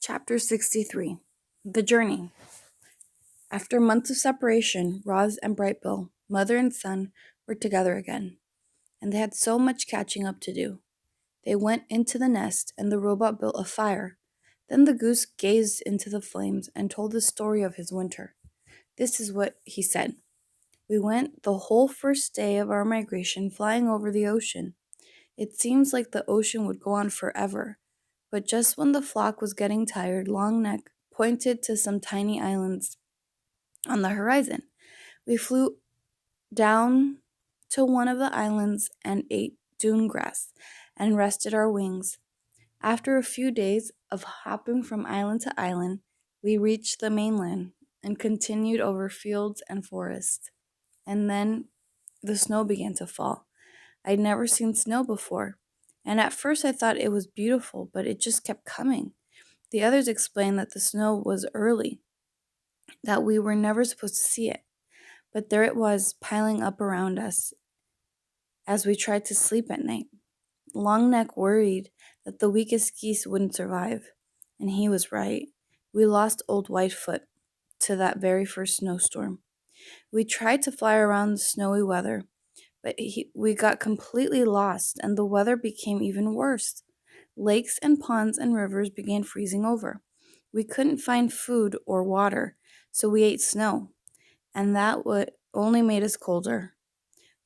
Chapter 63 The Journey. After months of separation, Roz and Brightbill, mother and son, were together again, and they had so much catching up to do. They went into the nest, and the robot built a fire. Then the goose gazed into the flames and told the story of his winter. This is what he said. We went the whole first day of our migration flying over the ocean. It seems like the ocean would go on forever. But just when the flock was getting tired, Longneck pointed to some tiny islands on the horizon. We flew down to one of the islands and ate dune grass and rested our wings. After a few days of hopping from island to island, we reached the mainland and continued over fields and forests. And then the snow began to fall. I'd never seen snow before, and at first I thought it was beautiful, but it just kept coming. The others explained that the snow was early, that we were never supposed to see it, but there it was piling up around us as we tried to sleep at night. Longneck worried that the weakest geese wouldn't survive, and he was right. We lost old Whitefoot to that very first snowstorm. We tried to fly around the snowy weather, but we got completely lost, and the weather became even worse. Lakes and ponds and rivers began freezing over. We couldn't find food or water, so we ate snow, and that would only made us colder.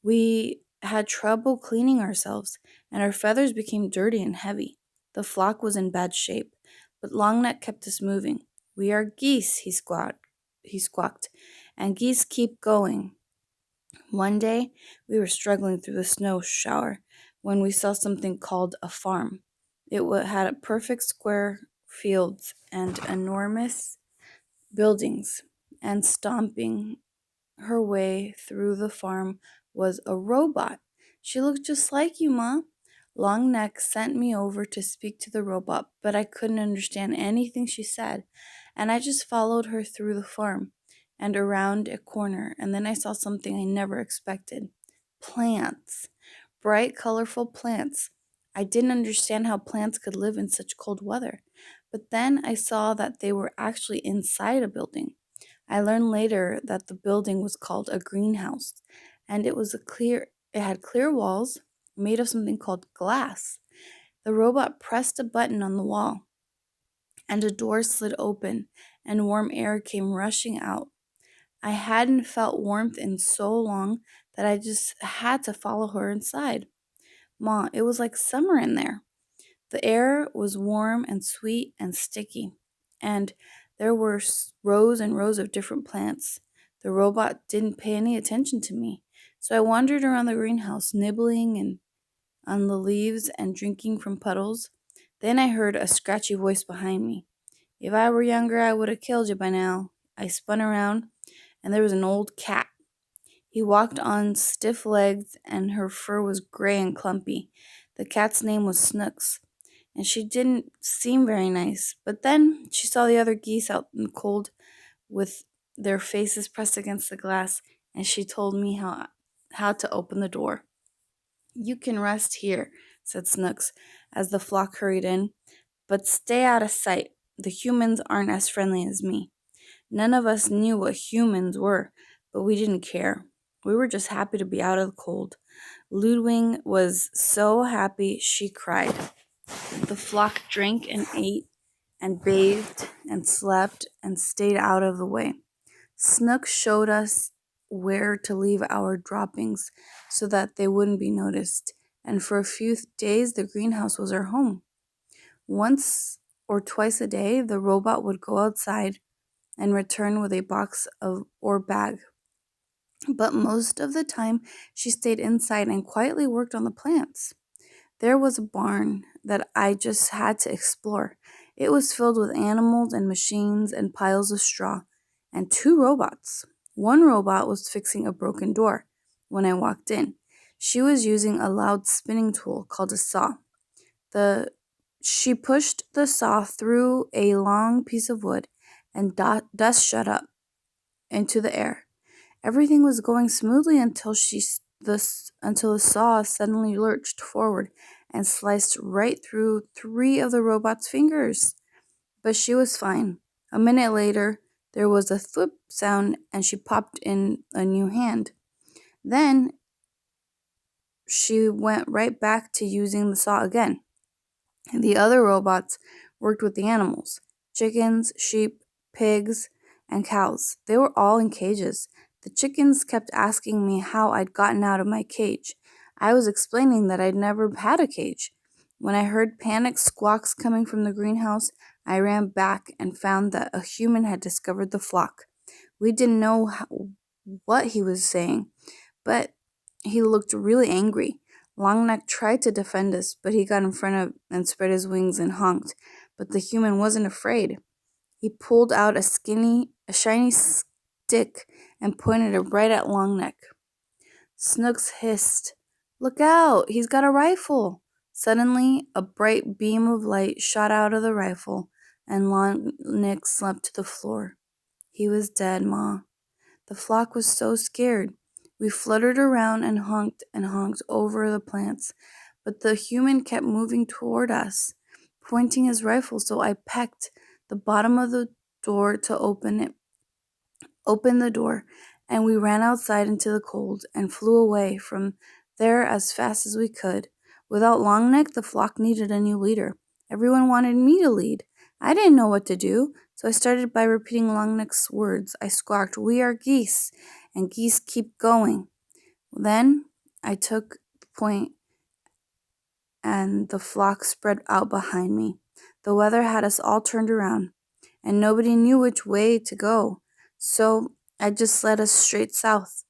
We had trouble cleaning ourselves, and our feathers became dirty and heavy. The flock was in bad shape, but Longneck kept us moving. We are geese, he squawked, and geese keep going. One day, we were struggling through the snow shower when we saw something called a farm. It had a perfect square fields and enormous buildings, and stomping her way through the farm was a robot. She looked just like you, Ma. Longneck sent me over to speak to the robot, but I couldn't understand anything she said, and I just followed her through the farm and around a corner, and then I saw something I never expected. Plants. Bright, colorful plants. I didn't understand how plants could live in such cold weather, but then I saw that they were actually inside a building. I learned later that the building was called a greenhouse, and it had clear walls made of something called glass. The robot pressed a button on the wall, and a door slid open, and warm air came rushing out. I hadn't felt warmth in so long that I just had to follow her inside. Ma, it was like summer in there. The air was warm and sweet and sticky, and there were rows and rows of different plants. The robot didn't pay any attention to me, so I wandered around the greenhouse, nibbling on the leaves and drinking from puddles. Then I heard a scratchy voice behind me. If I were younger, I would have killed you by now. I spun around, and there was an old cat. He walked on stiff legs, and her fur was gray and clumpy. The cat's name was Snooks, and she didn't seem very nice. But then she saw the other geese out in the cold with their faces pressed against the glass, and she told me how to open the door. You can rest here, said Snooks, as the flock hurried in, but stay out of sight. The humans aren't as friendly as me. None of us knew what humans were, but we didn't care. We were just happy to be out of the cold. Ludwig was so happy she cried. The flock drank and ate and bathed and slept and stayed out of the way. Snook showed us where to leave our droppings so that they wouldn't be noticed, and for a few days the greenhouse was our home. Once or twice a day, the robot would go outside and return with a box or bag. But most of the time, she stayed inside and quietly worked on the plants. There was a barn that I just had to explore. It was filled with animals and machines and piles of straw, and two robots. One robot was fixing a broken door when I walked in. She was using a loud spinning tool called a saw. She pushed the saw through a long piece of wood, and dust shot up into the air. Everything was going smoothly until the saw suddenly lurched forward and sliced right through three of the robot's fingers. but she was fine. A minute later, there was a thwip sound and she popped in a new hand. Then she went right back to using the saw again. The other robots worked with the animals: chickens, sheep, pigs, and cows. They were all in cages. The chickens kept asking me how I'd gotten out of my cage. I was explaining that I'd never had a cage. When I heard panicked squawks coming from the greenhouse, I ran back and found that a human had discovered the flock. We didn't know what he was saying, but he looked really angry. Longneck tried to defend us, but he got in front of and spread his wings and honked. But the human wasn't afraid. He pulled out a shiny stick and pointed it right at Longneck. Snooks hissed, "Look out! He's got a rifle!" Suddenly, a bright beam of light shot out of the rifle, and Longneck slumped to the floor. He was dead, Ma. The flock was so scared. We fluttered around and honked over the plants, but the human kept moving toward us, pointing his rifle, so I pecked the bottom of the door to open the door, and we ran outside into the cold and flew away from there as fast as we could. Without Longneck, the flock needed a new leader. Everyone wanted me to lead. I didn't know what to do, so I started by repeating Longneck's words. I squawked, "We are geese, and geese keep going." Then I took the point, and the flock spread out behind me. The weather had us all turned around, and nobody knew which way to go, so I just led us straight south.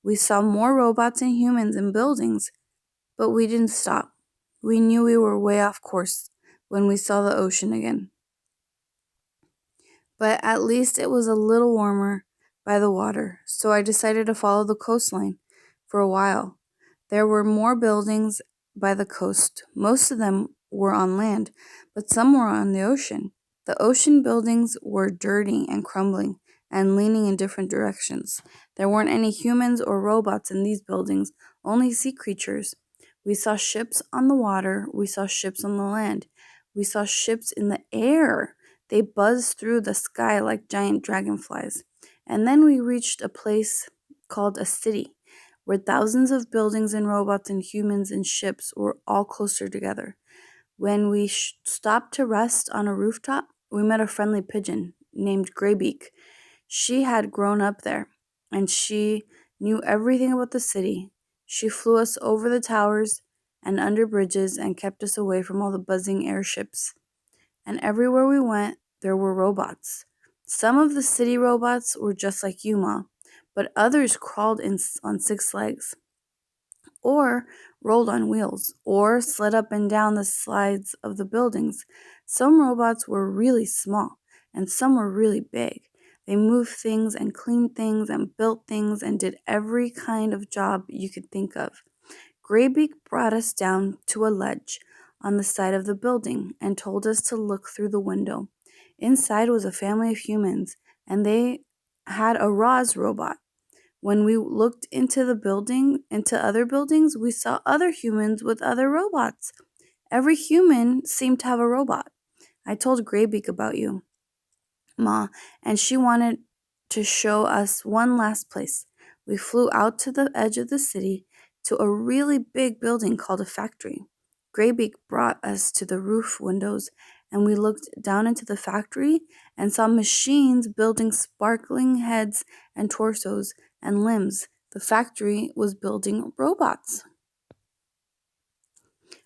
We saw more robots and humans and buildings, but we didn't stop. We knew we were way off course when we saw the ocean again. But at least it was a little warmer by the water, so I decided to follow the coastline for a while. There were more buildings by the coast. Most of them were on land, but some were on the ocean. The ocean buildings were dirty and crumbling and leaning in different directions. There weren't any humans or robots in these buildings, only sea creatures. We saw ships on the water. We saw ships on the land. We saw ships in the air. They buzzed through the sky like giant dragonflies. And then we reached a place called a city, where thousands of buildings and robots and humans and ships were all closer together. When we stopped to rest on a rooftop, we met a friendly pigeon named Graybeak. She had grown up there, and she knew everything about the city. She flew us over the towers and under bridges and kept us away from all the buzzing airships. And everywhere we went, there were robots. Some of the city robots were just like you, Ma, but others crawled on 6 legs, or rolled on wheels, or slid up and down the slides of the buildings. Some robots were really small, and some were really big. They moved things and cleaned things and built things and did every kind of job you could think of. Graybeak brought us down to a ledge on the side of the building and told us to look through the window. Inside was a family of humans, and they had a Roz robot. When we looked into other buildings, we saw other humans with other robots. Every human seemed to have a robot. I told Graybeak about you, Ma, and she wanted to show us one last place. We flew out to the edge of the city to a really big building called a factory. Graybeak brought us to the roof windows, and we looked down into the factory and saw machines building sparkling heads and torsos and limbs. The factory was building robots.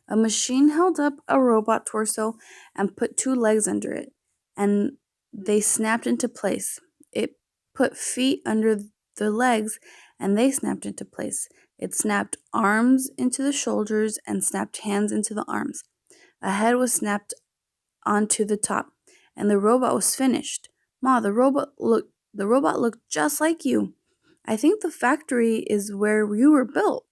A machine held up a robot torso and put 2 legs under it, and they snapped into place. It put feet under the legs, and they snapped into place. It snapped arms into the shoulders and snapped hands into the arms. A head was snapped onto the top, and the robot was finished. Ma, the robot looked just like you. I think the factory is where you were built.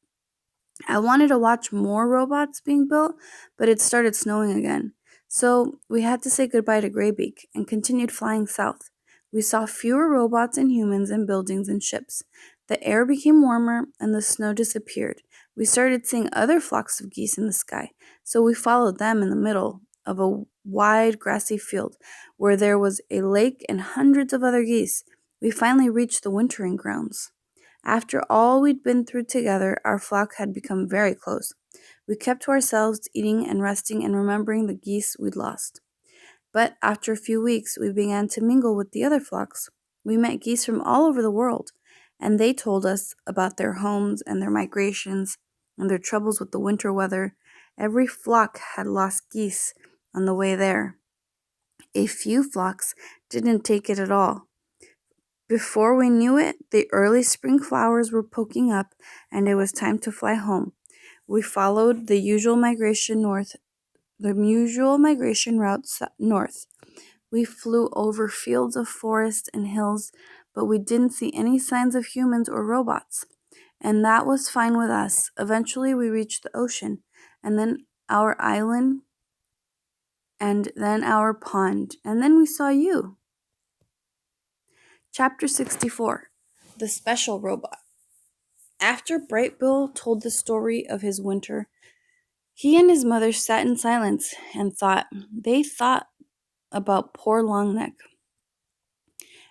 I wanted to watch more robots being built, but it started snowing again. So we had to say goodbye to Graybeak and continued flying south. We saw fewer robots and humans and buildings and ships. The air became warmer and the snow disappeared. We started seeing other flocks of geese in the sky, so we followed them in the middle of a wide grassy field where there was a lake and hundreds of other geese. We finally reached the wintering grounds. After all we'd been through together, our flock had become very close. We kept to ourselves, eating and resting and remembering the geese we'd lost. But after a few weeks, we began to mingle with the other flocks. We met geese from all over the world, and they told us about their homes and their migrations and their troubles with the winter weather. Every flock had lost geese on the way there. A few flocks didn't take it at all. Before we knew it, the early spring flowers were poking up, and it was time to fly home. We followed the usual migration routes north. We flew over fields of forest and hills, but we didn't see any signs of humans or robots. And that was fine with us. Eventually, we reached the ocean, and then our island, and then our pond, and then we saw you. Chapter 64 The Special Robot. After Bright Bill told the story of his winter, he and his mother sat in silence and thought. They thought about poor Longneck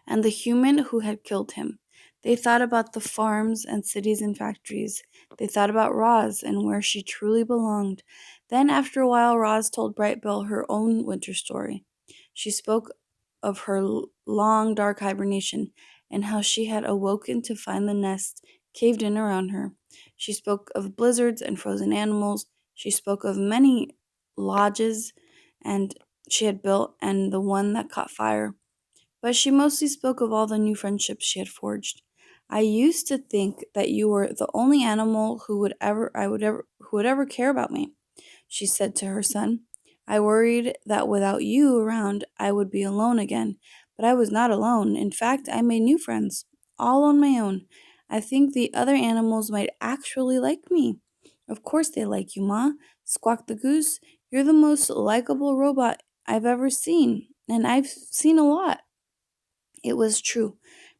and the human who had killed him. They thought about the farms and cities and factories. They thought about Roz and where she truly belonged. Then, after a while, Roz told Bright Bill her own winter story. She spoke of her long, dark hibernation and how she had awoken to find the nest caved in around her. She spoke of blizzards and frozen animals. She spoke of many lodges and she had built and the one that caught fire. But she mostly spoke of all the new friendships she had forged. I used to think that you were the only animal who would ever care about me, she said to her son. I worried that without you around, I would be alone again, but I was not alone. In fact, I made new friends, all on my own. I think the other animals might actually like me. Of course they like you, Ma, squawked the goose. You're the most likable robot I've ever seen, and I've seen a lot. It was true.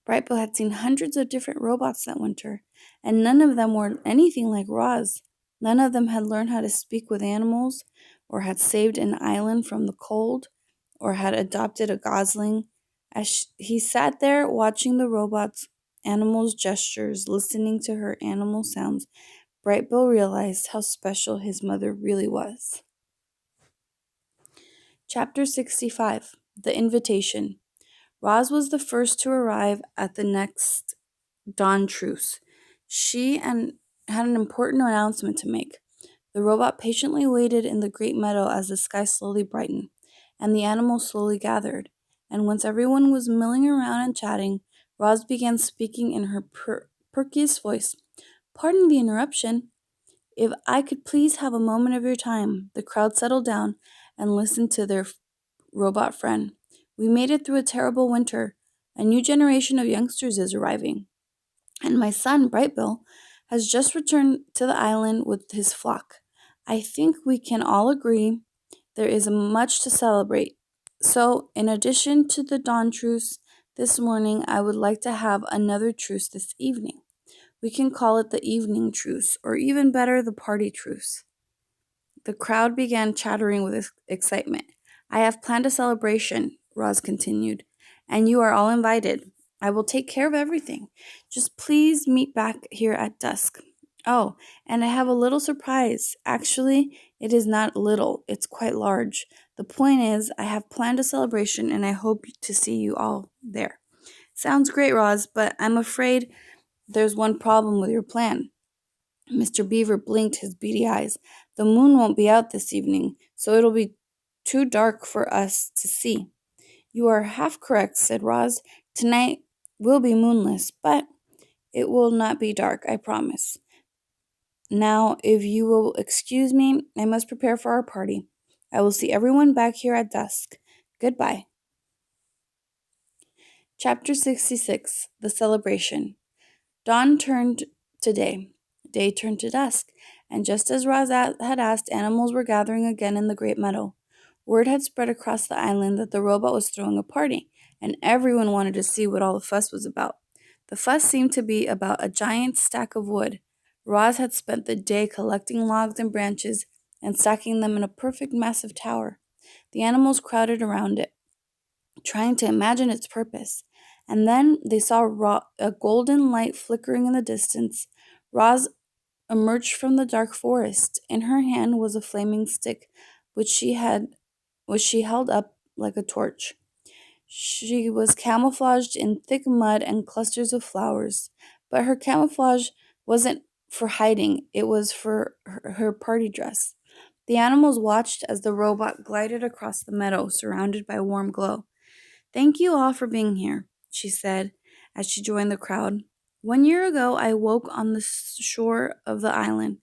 Brightbill had seen hundreds of different robots that winter, and none of them were anything like Roz. None of them had learned how to speak with animals, or had saved an island from the cold, or had adopted a gosling. As he sat there watching the robots' animals' gestures, listening to her animal sounds, Brightbill realized how special his mother really was. Chapter 65 The Invitation. Roz was the first to arrive at the next dawn truce. She had an important announcement to make. The robot patiently waited in the great meadow as the sky slowly brightened, and the animals slowly gathered. And once everyone was milling around and chatting, Roz began speaking in her perkiest voice. Pardon the interruption. If I could please have a moment of your time. The crowd settled down and listened to their robot friend. We made it through a terrible winter. A new generation of youngsters is arriving. And my son, Brightbill, has just returned to the island with his flock. I think we can all agree there is much to celebrate. So, in addition to the dawn truce this morning, I would like to have another truce this evening. We can call it the evening truce, or even better, the party truce. The crowd began chattering with excitement. I have planned a celebration, Roz continued, and you are all invited. I will take care of everything. Just please meet back here at dusk. Oh, and I have a little surprise. Actually, it is not little, it's quite large. The point is, I have planned a celebration and I hope to see you all there. Sounds great, Roz, but I'm afraid there's one problem with your plan. Mr. Beaver blinked his beady eyes. The moon won't be out this evening, so it'll be too dark for us to see. You are half correct, said Roz. Tonight will be moonless, but it will not be dark, I promise. Now, if you will excuse me, I must prepare for our party. I will see everyone back here at dusk. Goodbye. Chapter 66 The Celebration. Dawn turned to day. Day turned to dusk, and just as Roz had asked, animals were gathering again in the great meadow. Word had spread across the island that the robot was throwing a party, and everyone wanted to see what all the fuss was about. The fuss seemed to be about a giant stack of wood. Roz had spent the day collecting logs and branches and stacking them in a perfect massive tower. The animals crowded around it, trying to imagine its purpose. And then they saw a golden light flickering in the distance. Roz emerged from the dark forest. In her hand was a flaming stick, which she held up like a torch. She was camouflaged in thick mud and clusters of flowers, but her camouflage wasn't for hiding, it was for her party dress. The animals watched as the robot glided across the meadow, surrounded by a warm glow. "Thank you all for being here," she said as she joined the crowd. "1 year ago, I woke on the shore of the island.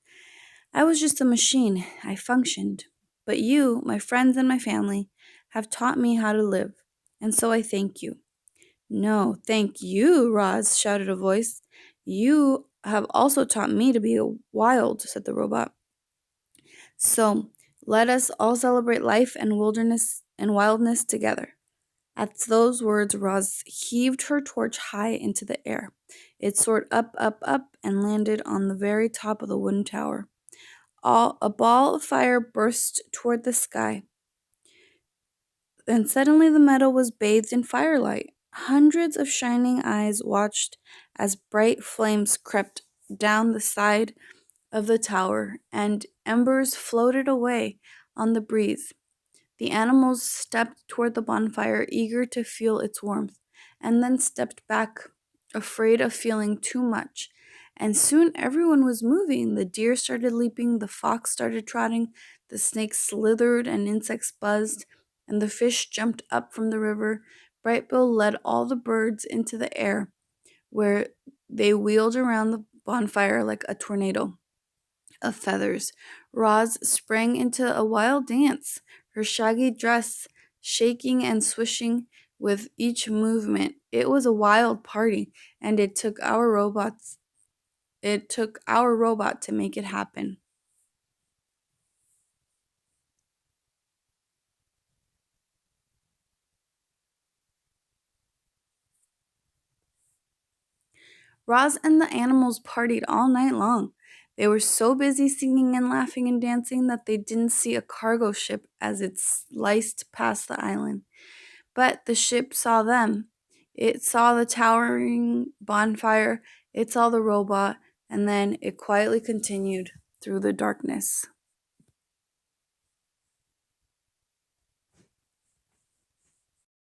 I was just a machine. I functioned. But you, my friends and my family, have taught me how to live. And so I thank you." "No, thank you," Roz shouted a voice. "You have also taught me to be wild," said the robot. "So let us all celebrate life and wildness together." At those words, Roz heaved her torch high into the air. It soared up, up, up, and landed on the very top of the wooden tower. A ball of fire burst toward the sky. Then suddenly the meadow was bathed in firelight. Hundreds of shining eyes watched as bright flames crept down the side of the tower, and embers floated away on the breeze. The animals stepped toward the bonfire, eager to feel its warmth, and then stepped back, afraid of feeling too much. And soon everyone was moving. The deer started leaping, the fox started trotting, the snakes slithered, and insects buzzed, and the fish jumped up from the river. Brightbill led all the birds into the air, where they wheeled around the bonfire like a tornado of feathers. Roz sprang into a wild dance, her shaggy dress shaking and swishing with each movement. It was a wild party, and it took our robot to make it happen. Roz and the animals partied all night long. They were so busy singing and laughing and dancing that they didn't see a cargo ship as it sliced past the island. But the ship saw them. It saw the towering bonfire, it saw the robot, and then it quietly continued through the darkness.